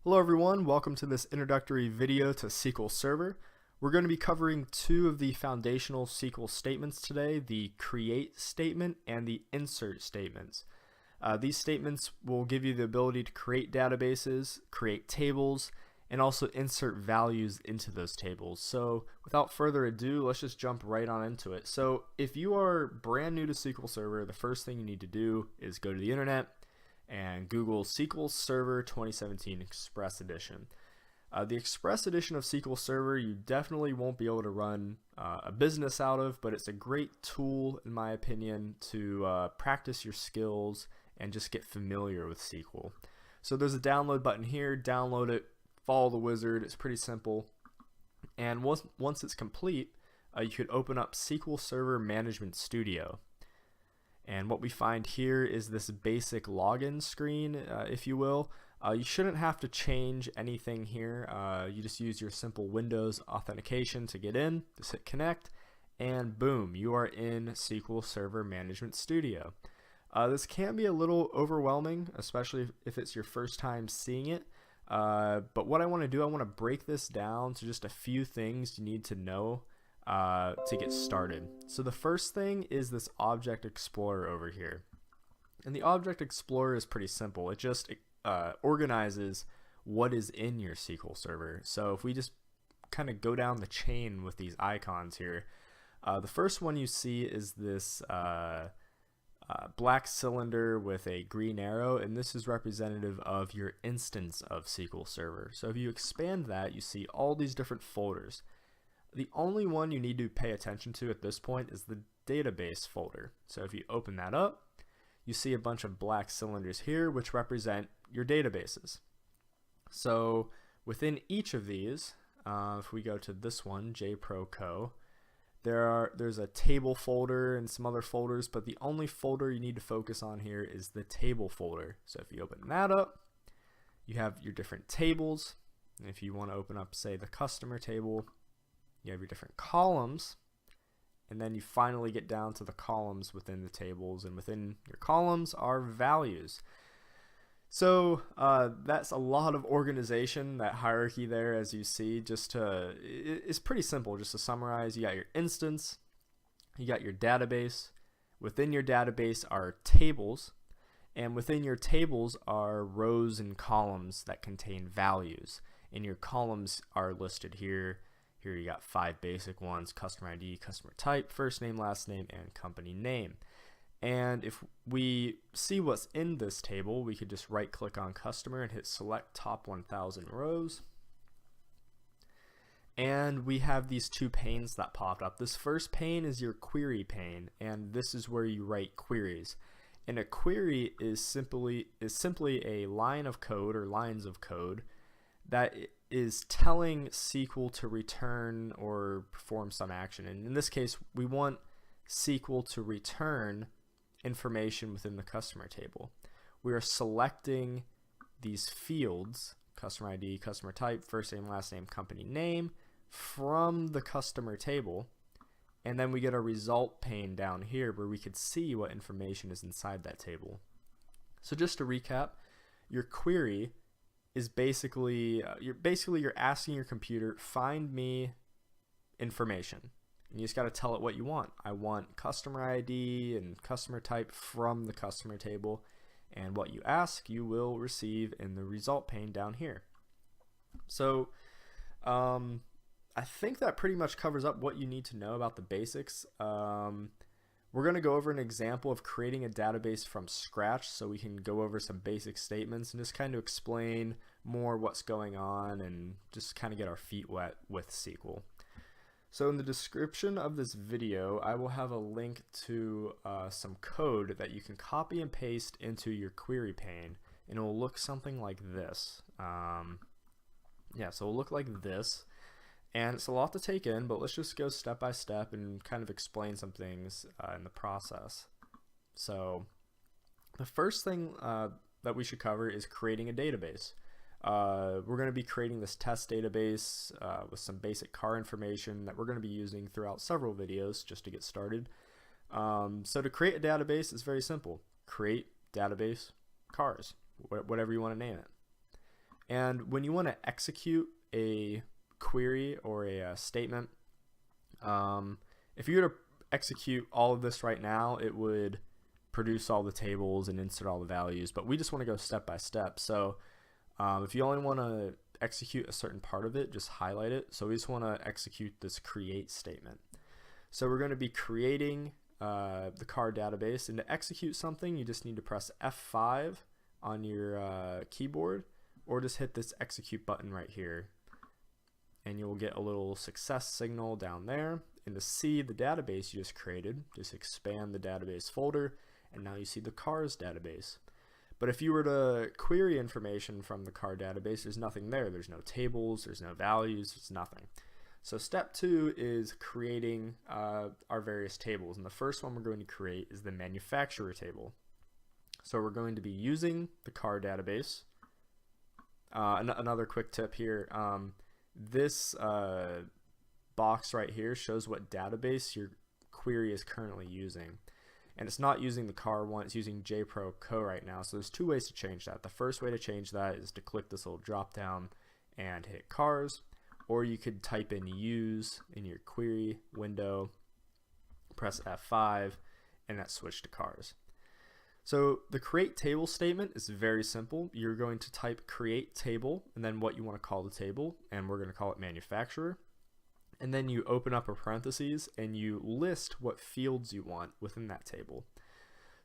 Hello everyone, welcome to this introductory video to SQL Server. We're going to be covering two of the foundational SQL statements today, the create statement and the insert statements. These statements will give you the ability to create databases, create tables, and also insert values into those tables. So without further ado, let's just jump right on into it. So if you are brand new to SQL Server, the first thing you need to do is go to the internet and Google SQL Server 2017 Express Edition. The Express Edition of SQL Server you definitely won't be able to run a business out of, but it's a great tool in my opinion to practice your skills and just get familiar with SQL. So there's a download button here, download it, follow the wizard, it's pretty simple. And once it's complete, you could open up SQL Server Management Studio. And what we find here is this basic login screen, if you will. You shouldn't have to change anything here. You just use your simple Windows authentication to get in, just hit connect, and boom, you are in SQL Server Management Studio. This can be a little overwhelming, especially if it's your first time seeing it. But what I want to do, I want to break this down to just a few things you need to know to get started. So the first thing is this Object Explorer over here. And the Object Explorer is pretty simple. It just organizes what is in your SQL Server. So if we just kind of go down the chain with these icons here, the first one you see is this black cylinder with a green arrow, and this is representative of your instance of SQL Server. So if you expand that, you see all these different folders. The only one you need to pay attention to at this point is the database folder. So if you open that up, you see a bunch of black cylinders here which represent your databases. So within each of these, if we go to this one, JProCo, there's a table folder and some other folders, but the only folder you need to focus on here is the table folder. So if you open that up, you have your different tables. And if you want to open up, say, the customer table, you have your different columns, and then you finally get down to the columns within the tables, and within your columns are values. So that's a lot of organization, that hierarchy there, as you see. It's pretty simple. Just to summarize, you got your instance, you got your database. Within your database are tables, and within your tables are rows and columns that contain values, and your columns are listed here. Here you got 5 basic ones: customer ID, customer type, first name, last name, and company name. And if we see what's in this table, we could just right click on customer and hit select top 1000 rows. And we have these two panes that popped up. This first pane is your query pane, and this is where you write queries. And a query is simply a line of code or lines of code that is telling SQL to return or perform some action. And in this case, we want SQL to return information within the customer table. We are selecting these fields, customer ID, customer type, first name, last name, company name, from the customer table, and then we get a result pane down here where we could see what information is inside that table. So just to recap, your query is basically you're asking your computer, find me information. And you just got to tell it what you want. I want customer ID and customer type from the customer table, and what you ask you will receive in the result pane down here. So I think that pretty much covers up what you need to know about the basics. We're going to go over an example of creating a database from scratch, so we can go over some basic statements and just kind of explain more what's going on and just kind of get our feet wet with SQL. So in the description of this video, I will have a link to some code that you can copy and paste into your query pane, and it will look something like this. So it'll look like this. And it's a lot to take in, but let's just go step by step and kind of explain some things in the process. So the first thing that we should cover is creating a database. We're going to be creating this test database with some basic car information that we're going to be using throughout several videos just to get started. So to create a database, it's very simple. Create database cars, whatever you want to name it. And when you want to execute a query or a statement, if you were to execute all of this right now, it would produce all the tables and insert all the values, but we just want to go step by step. So if you only want to execute a certain part of it, just highlight it. So we just want to execute this create statement. So we're going to be creating the car database, and to execute something you just need to press F5 on your keyboard, or just hit this execute button right here, and you'll get a little success signal down there. And to see the database you just created, just expand the database folder, and now you see the cars database. But if you were to query information from the car database, there's nothing there. There's no tables, there's no values, there's nothing. So step 2 is creating our various tables, and the first one we're going to create is the manufacturer table. So we're going to be using the car database. Another quick tip here, this box right here shows what database your query is currently using. And it's not using the car one, it's using JPro Co right now. So there's 2 ways to change that. The first way to change that is to click this little drop down and hit cars, or you could type in use in your query window, press F5, and that switched to cars. So the create table statement is very simple. You're going to type create table and then what you want to call the table, and we're going to call it manufacturer. And then you open up a parentheses and you list what fields you want within that table.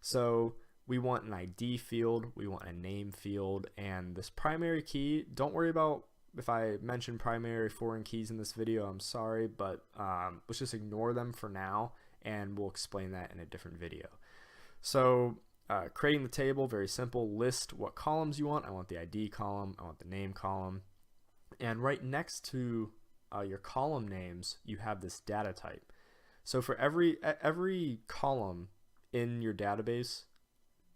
So we want an ID field, we want a name field, and this primary key, don't worry about if I mention primary foreign keys in this video, I'm sorry, but let's just ignore them for now, and we'll explain that in a different video. So creating the table, very simple. List what columns you want. I want the ID column, I want the name column, and right next to your column names you have this data type. So for every column in your database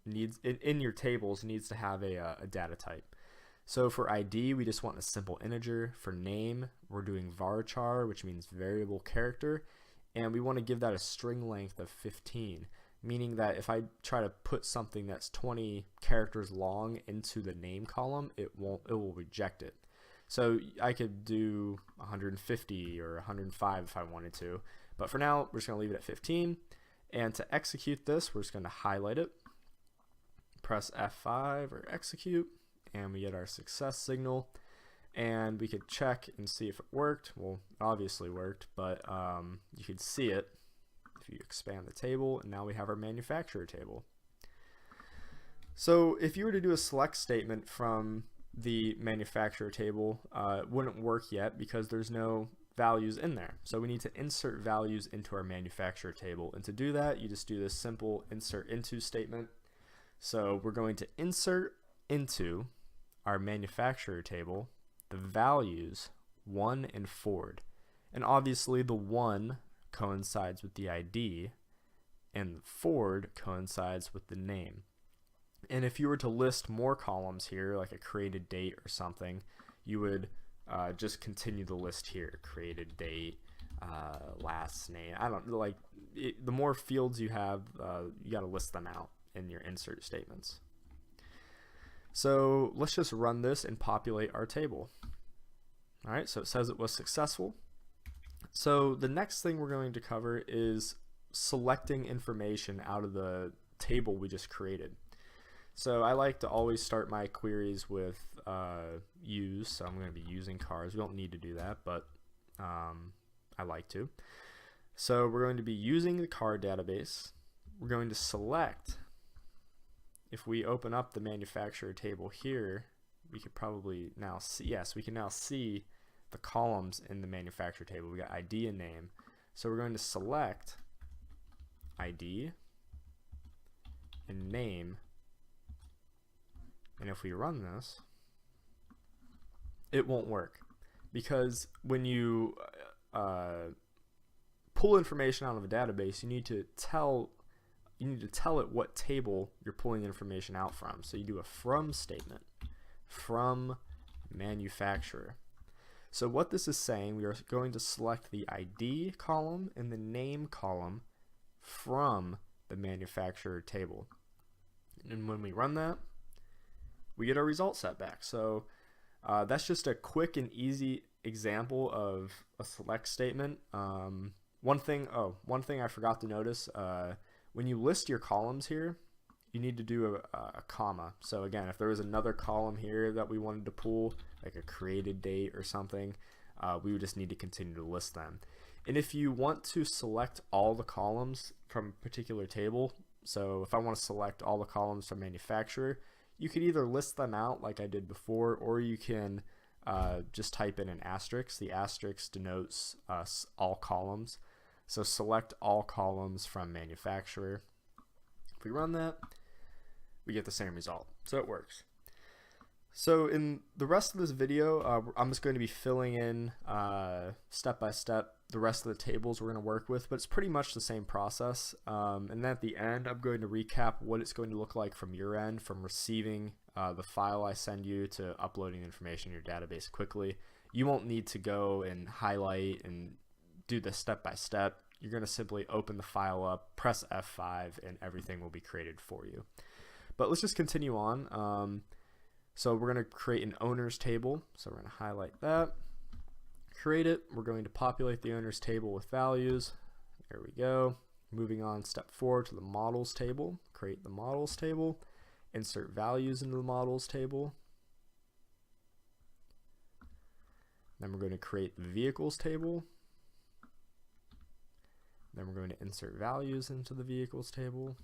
needs in your tables needs to have a data type. So for ID, we just want a simple integer. For name, we're doing varchar, which means variable character, and we want to give that a string length of 15, meaning that if I try to put something that's 20 characters long into the name column, it will reject it. So I could do 150 or 105 if I wanted to, but for now we're just going to leave it at 15. And to execute this, we're just going to highlight it, press F5 or execute, and we get our success signal, and we could check and see if it worked. Well, it obviously worked, but you could see it if you expand the table, and now we have our manufacturer table. So if you were to do a select statement from the manufacturer table, it wouldn't work yet because there's no values in there. So we need to insert values into our manufacturer table, and to do that you just do this simple insert into statement. So we're going to insert into our manufacturer table the values 1 and forward, and obviously the 1 coincides with the ID and the forward coincides with the name. And if you were to list more columns here, like a created date or something, you would just continue the list here, created date, last name. I don't like it, the more fields you have, you got to list them out in your insert statements. So let's just run this and populate our table. All right, so it says it was successful. So the next thing we're going to cover is selecting information out of the table we just created. So I like to always start my queries with use, so I'm going to be using cars. We don't need to do that, but I like to. So we're going to be using the car database. We're going to select. If we open up the manufacturer table here, we could probably now see, yes, we can now see the columns in the manufacturer table. We got ID and name. So we're going to select ID and name. And if we run this, it won't work, because when you pull information out of a database, you need to tell it what table you're pulling information out from. So you do a from statement, from manufacturer. So what this is saying, we are going to select the ID column and the name column from the manufacturer table. And when we run that, we get our result set back. So That's just a quick and easy example of a select statement. One thing I forgot to notice, when you list your columns here, you need to do a comma. So again, if there was another column here that we wanted to pull, like a created date or something, we would just need to continue to list them. And if you want to select all the columns from a particular table, so if I want to select all the columns from manufacturer, you could either list them out like I did before, or you can just type in an asterisk. The asterisk denotes all columns. So select all columns from manufacturer. If we run that, we get the same result. So it works. So in the rest of this video, I'm just going to be filling in step by step the rest of the tables we're going to work with, but it's pretty much the same process. And then at the end, I'm going to recap what it's going to look like from your end, from receiving the file I send you to uploading information in your database quickly. You won't need to go and highlight and do this step by step. You're going to simply open the file up, press F5, and everything will be created for you. But let's just continue on. So we're going to create an owners table. So we're going to highlight that, create it. We're going to populate the owners table with values. There we go. Moving on, step 4 to the models table. Create the models table. Insert values into the models table. Then we're going to create the vehicles table. Then we're going to insert values into the vehicles table.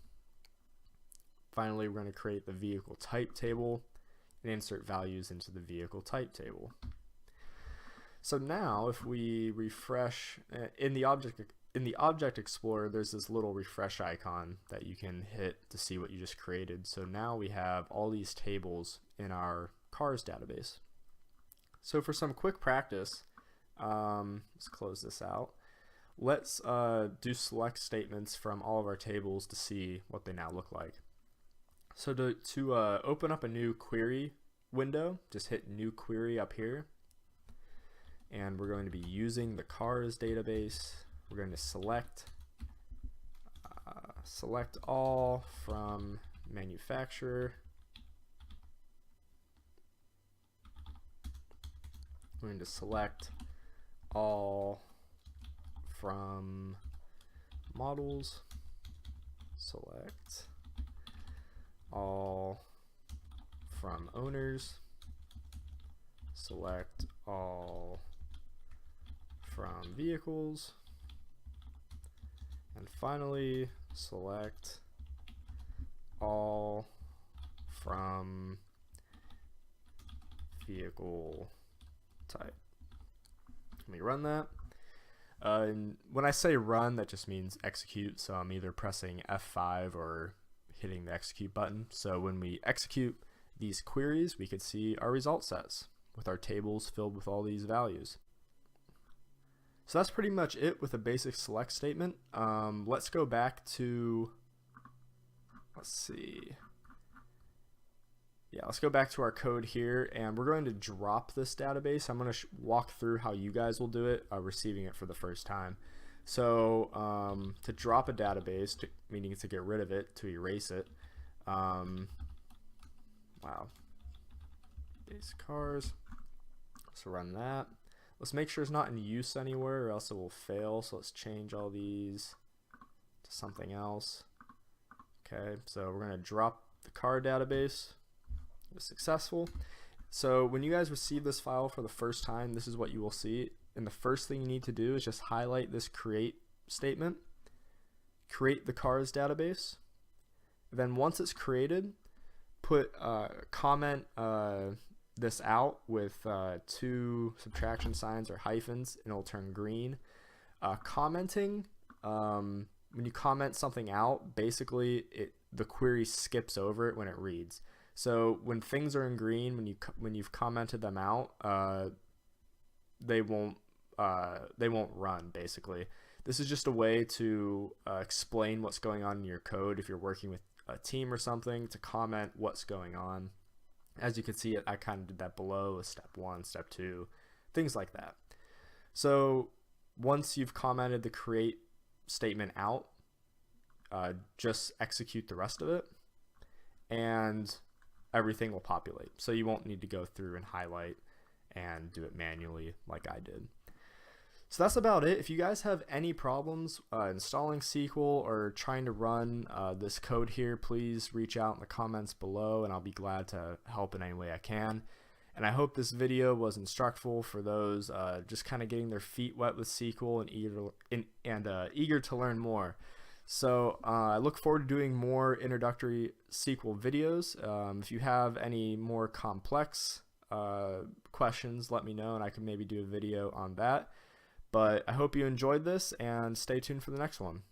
Finally, we're going to create the vehicle type table and insert values into the vehicle type table. So now if we refresh in the Object Explorer, there's this little refresh icon that you can hit to see what you just created. So now we have all these tables in our cars database. So for some quick practice, let's close this out. Let's do select statements from all of our tables to see what they now look like. So to open up a new query window, just hit new query up here. And we're going to be using the cars database. We're going to select all from manufacturer. We're going to select all from models. Select all from owners. Select all from vehicles. And finally, select all from vehicle type. Let me run that. And when I say run, that just means execute. So I'm either pressing F5 or hitting the execute button. So when we execute these queries, we could see our result sets with our tables filled with all these values. So that's pretty much it with a basic select statement. Let's go back to, let's go back to our code here, and we're going to drop this database. I'm going to walk through how you guys will do it, receiving it for the first time. So to drop a database, meaning to get rid of it, to erase it, base cars, so run that. Let's make sure it's not in use anywhere or else it will fail. So let's change all these to something else. Okay, so we're going to drop the car database. It was successful. So when you guys receive this file for the first time, this is what you will see. And the first thing you need to do is just highlight this create statement, create the cars database. Then once it's created, put comment this out with 2 subtraction signs or hyphens, and it'll turn green. Commenting, when you comment something out, basically the query skips over it when it reads. So when things are in green, when you've commented them out, they won't run. Basically, this is just a way to explain what's going on in your code if you're working with a team or something, to comment what's going on. As you can see, I kind of did that below with step 1, step 2, things like that. So once you've commented the create statement out, just execute the rest of it, and everything will populate. So you won't need to go through and highlight and do it manually like I did. So that's about it. If you guys have any problems installing SQL or trying to run this code here, please reach out in the comments below and I'll be glad to help in any way I can. And I hope this video was instructful for those just kind of getting their feet wet with SQL and eager to learn more. So I look forward to doing more introductory SQL videos. If you have any more complex questions, let me know and I can maybe do a video on that. But I hope you enjoyed this and stay tuned for the next one.